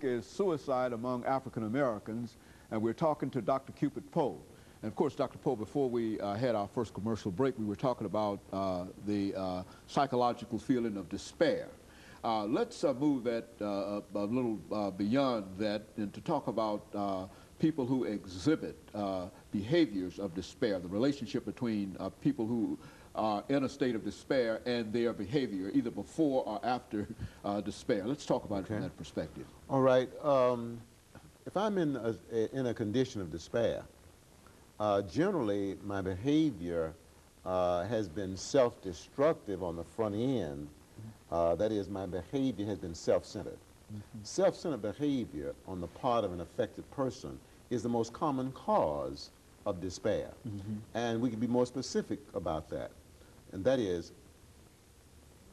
is suicide among African Americans, and we're talking to Dr. CPoe4. And of course, Dr. Poe, before we had our first commercial break, we were talking about the psychological feeling of despair. Let's move that a little beyond that and to talk about people who exhibit behaviors of despair, the relationship between people who are in a state of despair and their behavior, either before or after despair. Let's talk about it from that perspective. All right. If I'm in a condition of despair, generally my behavior has been self-destructive on the front end. That is, my behavior has been self-centered. Self-centered behavior on the part of an affected person is the most common cause of despair. And we can be more specific about that. And that is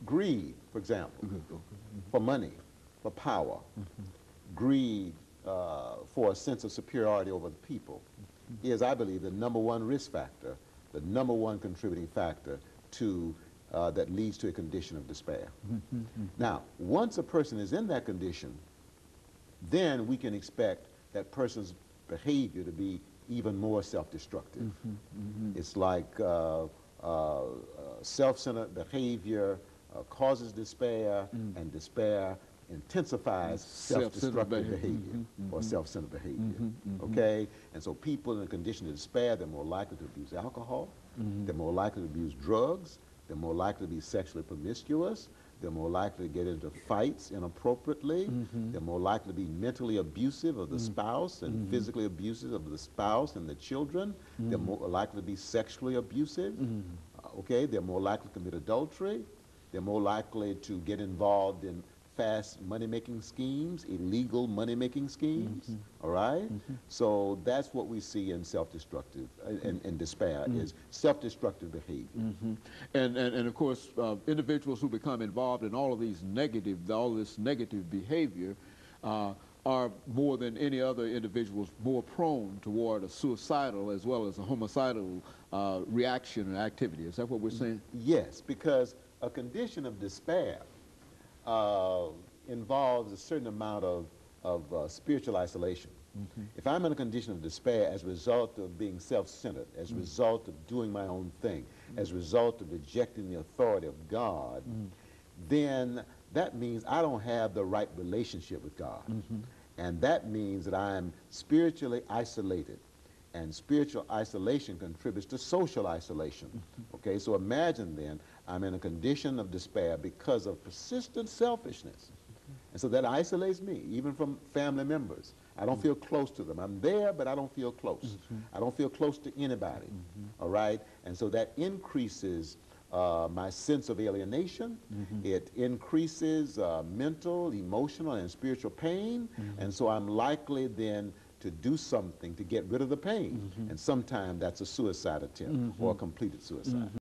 greed, for example, for money, for power, greed for a sense of superiority over the people is, I believe, the #1 risk factor, the #1 contributing factor to that leads to a condition of despair. Now, once a person is in that condition, then we can expect that person's behavior to be even more self-destructive. It's like self-centered behavior causes despair, and despair intensifies self-destructive behavior or self-centered behavior. Okay? And so people in a condition of despair, they're more likely to abuse alcohol, they're more likely to abuse drugs, they're more likely to be sexually promiscuous, they're more likely to get into fights inappropriately, they're more likely to be mentally abusive of the spouse and physically abusive of the spouse and the children, they're more likely to be sexually abusive, okay? They're more likely to commit adultery, they're more likely to get involved in fast money-making schemes, illegal money-making schemes, all right? So that's what we see in self-destructive, in despair, is self-destructive behavior. And of course, individuals who become involved in all of these all this negative behavior are more than any other individuals more prone toward a suicidal as well as a homicidal reaction and activity. Is that what we're saying? Yes, because a condition of despair involves a certain amount of spiritual isolation. If I'm in a condition of despair as a result of being self-centered, as a result of doing my own thing, as a result of rejecting the authority of God, then that means I don't have the right relationship with God. And that means that I'm spiritually isolated. And spiritual isolation contributes to social isolation. Okay, so imagine then, I'm in a condition of despair because of persistent selfishness. And so that isolates me, even from family members. I don't feel close to them. I'm there, but I don't feel close. I don't feel close to anybody, all right? And so that increases my sense of alienation. It increases mental, emotional, and spiritual pain. And so I'm likely then to do something to get rid of the pain. And sometimes that's a suicide attempt or a completed suicide.